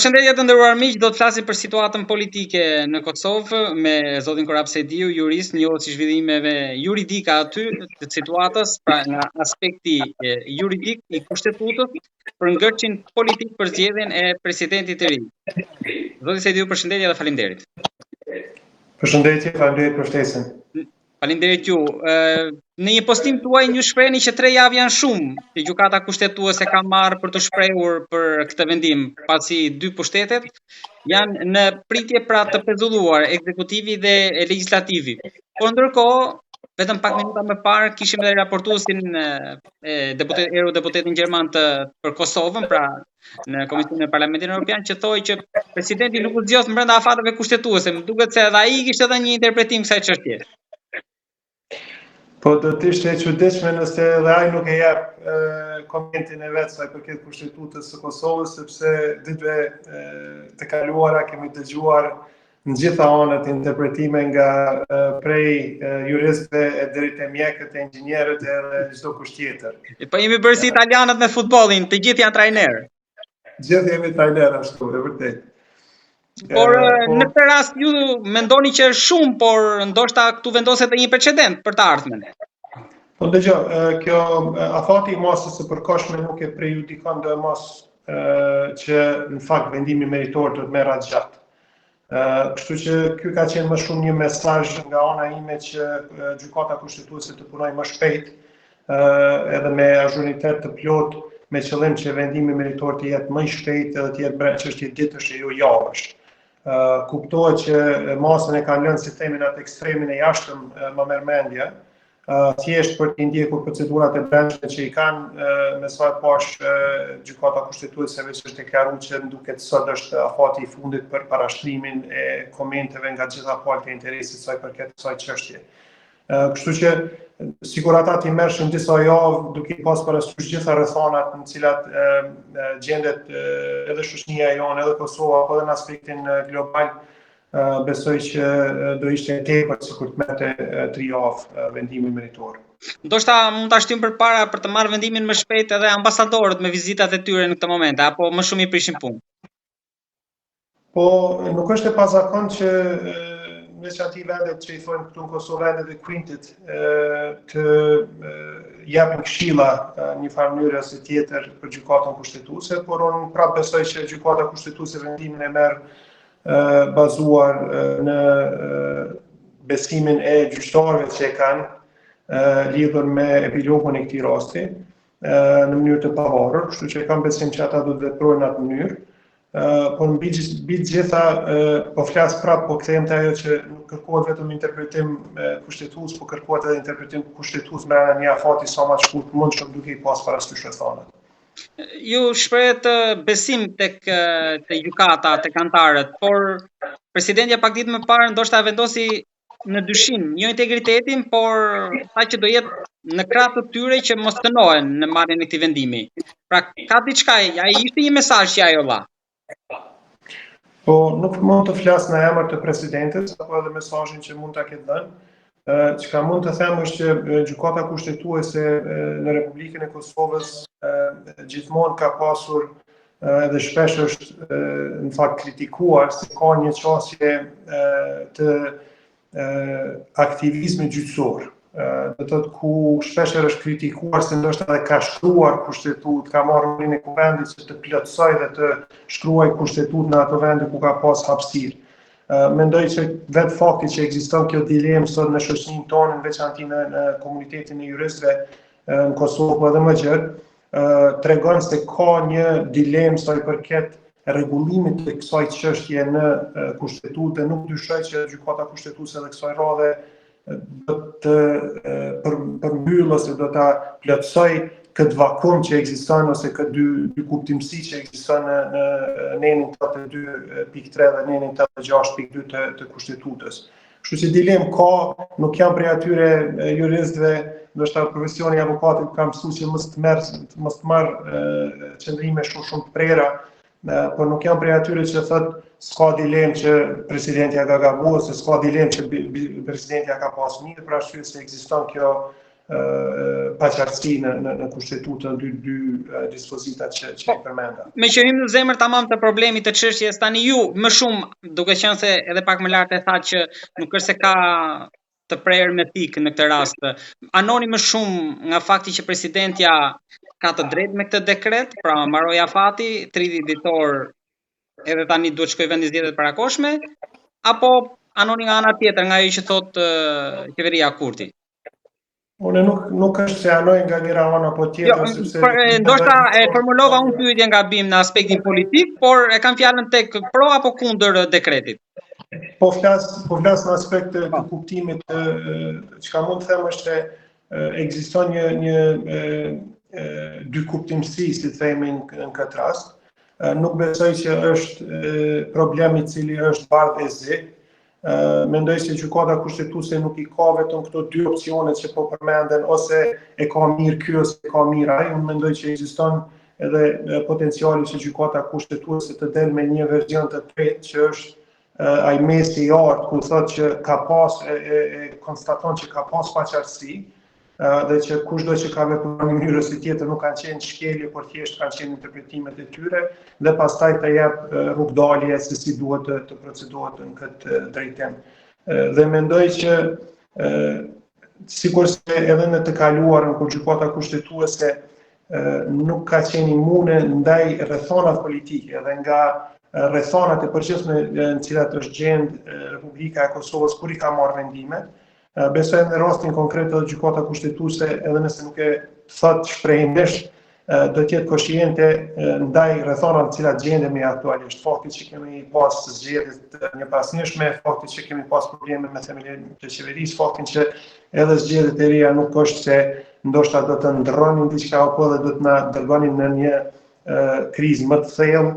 Përshëndetje të nderuar miq, do të flasim për situatën politike në Kosovë me zotin Korap Sediu, jurist, njohës i zhvillimeve juridike aty të situatës, pra nga aspekti juridik i kushtetutës për ngërçin politik për zgjedhjen e presidentit të ri. Zoti Sediu, përshëndetje dhe faleminderit. Përshëndetje, faleminderit për ftesën. Faleminderit ju. Në një postim tuaj ju shprehni që 3 javë janë shumë që gjykata kushtetuese ka marrë për të shprehur për këtë vendim, pasi 2 pushtetet janë në pritje pra të pezulluar ekzekutivi dhe legislativi. Por ndërkohë, vetëm pak minuta më parë kishim edhe raportuesin deputetin gjerman për Kosovën, pra në Komisionin e Parlamentit Evropian, që thoi që presidenti nuk u zgjodh brenda afateve kushtetuese. Më duket se edhe ai kishte dhënë një interpretim kësaj çështje. Po do të ishte e çuditshme nëse edhe ai nuk e jep komentin e vet sa i përket kushtetutës së Kosovës, sepse ditëve të kaluara kemi dëgjuar në gjitha anët interpretime nga prej juristëve deri te mjekët, e inxhinierët edhe çdo kusht tjetër. Po jemi bërë si italianët me futbollin, të gjithë janë trajner. Gjithë jemi trajner ashtu, e vërtet. Por në këtë rast ju mendoni që është shumë, por ndoshta këtu vendoset një precedent për të ardhmen. Po dëgjoj, kjo afati i masës së përkohshme nuk e prejudikon do mos që në fakt vendimi meritor do të merr atë gjatë. Kështu që ky ka qenë më shumë një mesazh nga ana ime që gjykata kushtetuese të punojë më shpejt, edhe me azhuritet të plotë, me qëllim që vendimi meritor të jetë më i shpejtë edhe të jetë çështje ditësh e jo javësh. Kuptohet që masën e kanë lënë si themin atë ekstremin e jashtëm më merr mendje, thjesht për të ndjekur procedurat e brendshme që i kanë me sa e pash gjykata kushtetuese veç është deklaruar që më duket sot është afati i fundit për parashtrimin e komenteve nga gjitha palët e interesit sa i përket kësaj çështje. Kështu që sikur ata të merrshin disa javë duke i pas parasysh gjitha rrethanat në cilat gjendet edhe shoqënia jonë, edhe Kosova, po edhe në aspektin global, besoj që do ishte tepër sikur të merrte 3 javë vendimi meritor. Ndoshta mund ta shtym përpara për të marrë vendimin më shpejt edhe ambasadorët me vizitat e tyre në këtë moment, apo më shumë i prishin punë. Po nuk është e pazakontë që veçanti vendet që i thonë këtu në Kosovë, vendet e Kvintit, të japin këshilla një farë mënyrë ose tjetër për gjykatën kushtetuese, por unë prapë besoj që gjykata kushtetuese vendimin e merr bazuar në besimin e gjyqtarëve që e kanë lidhur me epilogun e këtij rasti në mënyrë të pavarur, kështu që kam besim që ata do të veprojnë në atë mënyrë. Por mbi gjitha po flas prapë, po kthehem te ajo që nuk kërkohet vetëm interpretim kushtetues, po kërkohet edhe interpretim kushtetues brenda një afati sa më të shkurt mundshëm duke i pas parasysh rrethanat. Ju shprehet besim tek gjykata, tek antarët, por presidentja pak ditë më parë ndoshta vendosi në dyshim jo integritetin, por sa që do jetë në krah të tyre që mos dënohen në marrjen e këtij vendimi. Pra ka diçka, ai ishte një mesazh që ajo dha. Po nuk mund të flas në emër të presidentes, apo edhe mesazhin që mund ta ketë dhënë. Çka mund të them është që gjykata kushtetuese në Republikën e Kosovës gjithmonë ka pasur edhe shpesh është në fakt kritikuar se ka një çështje të aktivizmit gjyqësor. Do të thotë ku shpesh është kritikuar se ndoshta edhe ka shkruar kushtetut, ka marrë rolin e kuvendit që të plotësoj dhe të shkruaj kushtetut në ato vende ku ka pas hapësirë. Mendoj që vetë fakti që ekziston kjo dilemë sot në shoqërinë tonë, në veçanti në komunitetin e juristëve në Kosovë po edhe më gjerë, tregon se ka një dilemë sa i përket rregullimit të kësaj çështje në kushtetut dhe nuk dyshoj që gjykata kushtetuese edhe kësaj radhe do të përmbyll ose do ta plotësoj këtë vakum që ekziston ose këtë dy kuptimësi që ekziston në nenin 82.3 dhe nenin 86.2 të kushtetues. Kështu që dilemë ka, nuk jam prej atyre juristëve, ndoshta profesioni i avokatit ka mësuar që mos të marr qëndrime shumë të prera, por nuk jam prej atyre që thotë s'ka dilemë që presidentja ka gabuar, se s'ka dilemë që presidentja ka pas mirë, për arsye se ekziston kjo paqartësi në kushtetutën dy dispozitat që i përmenda. Me që hym në zemër tamam të problemit të çështjes, tani ju më shumë, duke qenë se edhe pak më lart e tha që nuk është se ka të prerë me pikë në këtë rast. Anoni më shumë nga fakti që presidentja ka të drejtë me këtë dekret, pra mbaroi afati 30 ditor edhe tani duhet shkoj vendi zgjedhjet parakoshme, apo anoni nga ana tjetër nga ajo që thot qeveria Kurti? Unë nuk është se anoj nga njëra ana apo tjetër, sepse ndoshta e formulova unë pyetjen gabim në aspektin politik, por e kam fjalën tek pro apo kundër dekretit. Po flas në aspekt të kuptimit, çka mund të them është se ekziston një dy kuptimësi, si themi në këtë rast. Nuk besoj që është problem i cili është bardhë e zi. Mendoj se gjykata kushtetuese nuk i ka vetëm këto dy opsione që po përmenden, ose e ka mirë ky ose e ka mirë ai. Unë mendoj që ekziston edhe potenciali që gjykata kushtetuese të del me një version të tretë, që është ai mesi i artë, ku thotë që ka pas konstaton që ka pas paqartësi, dhe që kushdo që ka vepruar në mënyrë ose tjetër nuk kanë qenë shkelje, por thjesht kanë qenë interpretimet e tyre, dhe pastaj të jep rrugdalje se si duhet të procedohet në këtë drejtim. Dhe mendoj që sikurse edhe në të kaluarën kur gjykata kushtetuese nuk ka qenë imune ndaj rrethonave politike dhe nga rrethonat e përgjithshme në cilat është gjendë Republika e Kosovës kur i ka marrë vendimet. Besoj në rastin konkret edhe gjykata kushtetuese, edhe nëse nuk e thot shprehimesht, do të jetë konsciente ndaj rrethonave të cilat gjendemi aktualisht. Fakti që kemi pas zgjedhjet një pasnjëshme, fakti që kemi pas probleme me themelin të qeverisë, faktin që edhe zgjedhjet e reja nuk është se ndoshta do të ndronin diçka apo edhe do të na dërgonin në një krizë më të thellë,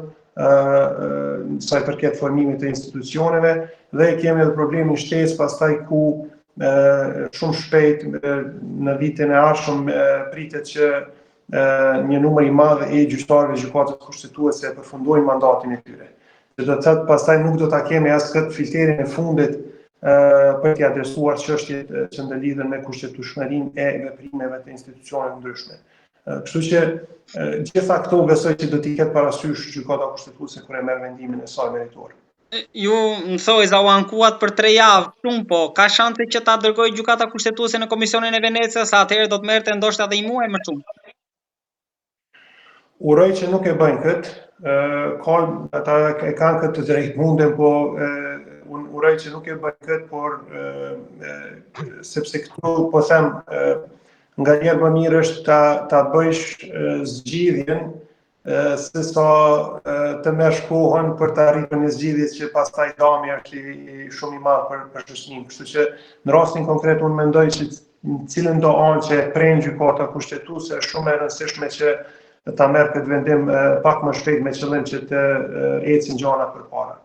sa i përket formimit të institucioneve, dhe kemi edhe problemin shtesë pastaj ku shumë shpejt në vitin e ardhshëm pritet që një numër i madh i gjyqtarëve gjykatës kushtetuese përfundojnë mandatin e tyre. Që do të thotë pastaj nuk do ta kemi as këtë filterin e fundit për t'i adresuar çështjet që ndërlidhen me kushtetueshmërinë e veprimeve të institucioneve ndryshme. Kështu që gjitha këto besoj që do t'i ketë parasysh gjykata kushtetuese kur e merr vendimin e saj meritor. Ju më thoi za u ankuat për 3 javë, shumë po, ka shanse që ta dërgoj gjykata kushtetuese në Komisionin e Venecias, sa atëherë do të merrte ndoshta edhe 1 muaj më shumë. Uroj që nuk e bëjnë këtë, ata e kanë këtë drejt munden, po unë uroj që nuk e bëjnë këtë, por sepse këtu po them nga njerë më mirë është ta bëjsh zgjidhjen se sa të merresh kohën për të arritur një zgjidhje që pastaj dami është i shumë i madh për shoqërinë. Kështu që në rastin konkret unë mendoj që në cilën do anë që e pren gjykata kushtetuese është shumë e rëndësishme që ta merr këtë vendim pak më shpejt me qëllim që të ecin gjërat përpara.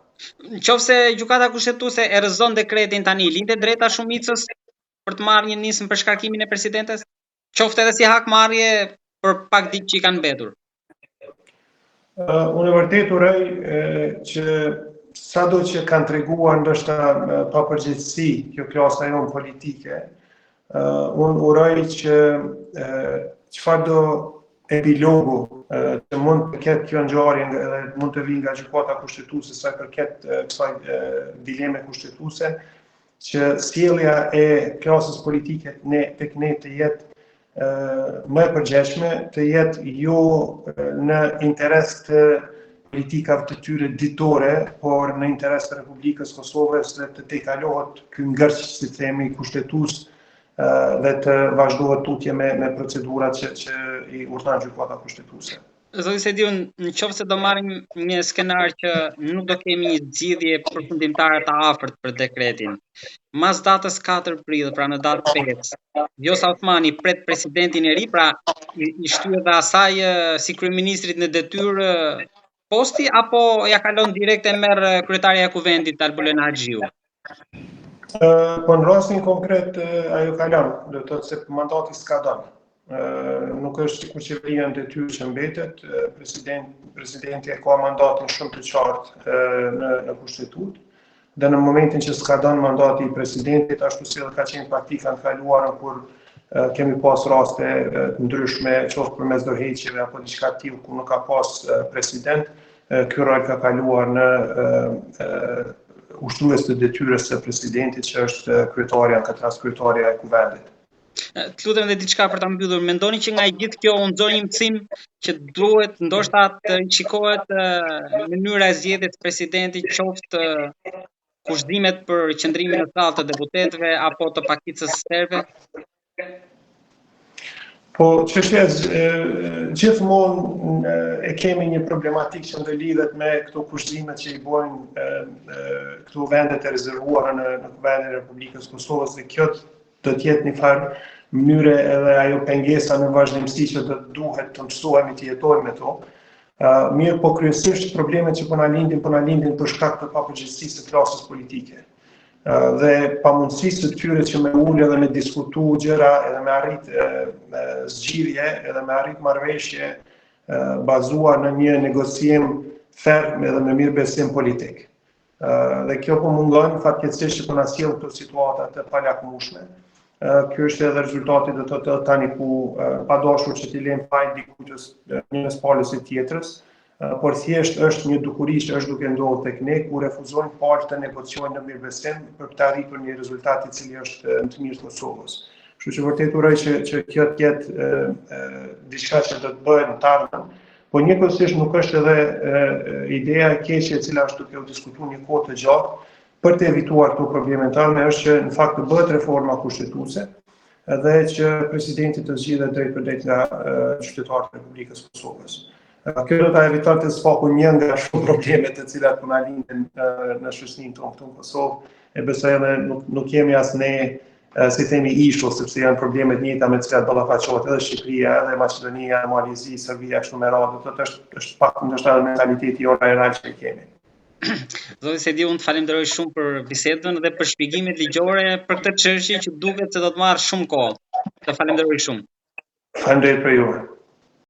Nëse gjykata kushtetuese e rrëzon dekretin tani, lindet drejta shumicës për të marrë një nismë për shkarkimin e presidentes? Qoftë edhe si hakmarrje për pak ditë që i kanë mbetur. Unë vërtet uroj që sado që kanë treguar ndoshta pa përgjegjësi kjo klasa jonë politike, unë uroj që çfarë do epilogu që mund të ketë kjo ngjarje dhe mund të vijë nga gjykata kushtetuese sa i përket kësaj dileme kushtetuese, që sjellja e klasës politike tek ne të jetë më e përgjithshme, të jetë jo në interes të politikave të tyre ditore, por në interes të Republikës Kosovës dhe të tejkalohet ky ngërç, si themi, kushtetues dhe të vazhdohet tutje me procedurat që i urdhon gjykata kushtetuese. Zoti Sediu, nëse do marrim një skenar që nuk do kemi një zgjidhje përfundimtare të afërt për dekretin, mas datës 4 prill, pra në datë 5, Vjosa Osmani pret presidentin e ri, pra i shtyr dhe asaj si kryeministrit në detyrë posti, apo ja kalon direkt e merr kryetaria e kuvendit Albulena Haxhiu? Po në rastin konkret ajo kalon, do të thotë se mandati s'ka dhënë. Nuk është sikur qeveria në detyrë që mbetet, presidenti e ka mandatin shumë të qartë në kushtetut, dhe në momentin që s'ka dhënë mandati i presidentit, ashtu si edhe ka qenë praktika në kaluarën kur kemi pas raste të ndryshme, qoftë përmes dorëheqjeve apo diçka të tillë ku nuk ka pas president, ky rol ka kaluar në ushtrues të detyrës së presidentit, që është kryetaria, në këtë rast kryetaria e kuvendit. Të lutem edhe diçka për ta mbyllur. Mendoni që nga i gjithë kjo u nxorr një mësim që duhet ndoshta të shikohet mënyra e zgjedhjes së presidentit, qoftë kushtimet për qëndrimin në sallë të deputetëve apo të pakicës së sterve? Po, çështja gjithmonë e kemi një problematikë që ndërlidhet me këto kushtime që i bojnë këto vendet e rezervuara në kuvendin e Republikës Kosovës, dhe kjo do të jetë një farë mënyre edhe ajo pengesa në vazhdimsi që do duhet të mësohemi të jetojmë me to. Mirë, po kryesisht problemet që po na lindin për shkak të papërgjegjësisë së klasës politike. Dhe pamundësisë të tyre që me ulë edhe me diskutu gjëra, edhe me arrit zgjidhje, edhe me arrit marrëveshje bazuar në një negocim ferm edhe me mirëbesim politik. Dhe kjo po mungon fatkeqësisht që po na sjell këto situata të palakmueshme. Kjo është edhe rezultati do të thotë tani ku pa dashur që t'i lejmë fajin dikujt njës palës së tjetrës, por thjesht është një dukuri që është duke ndodhur tek ne, ku refuzojnë palë të negociojnë në mirëbesim për të arritur një rezultat i cili është në të mirë të Kosovës. Kështu që vërtet uroj që kjo të jetë diçka që do të bëhet në të ardhmen, po njëkohësisht nuk është edhe ideja e keqe e cila është duke u diskutuar një kohë të gjatë për të evituar këto probleme të ardhme, është që në fakt të bëhet reforma kushtetuese dhe që presidenti të zgjidhet drejt për drejt nga qytetarët e Republikës Kosovës. Kjo do ta evitonte sfakun një nga shumë problemet të cilat po na lindin në shoqërinë tonë këtu në Kosovë. E besoj edhe nuk jemi as ne si themi ishull, sepse janë problemet njëjta me të cilat ballafaqohet edhe Shqipëria, edhe Maqedonia, Malizi, Serbia, kështu me radhë. Do të thotë është pak ndoshta mentaliteti jonë real që kemi. Zoti Sedi, unë të falenderoj shumë për bisedën dhe për shpjegimet ligjore për këtë çështje që duket se do të marrë shumë kohë. Të falenderoj shumë. Faleminderit për ju.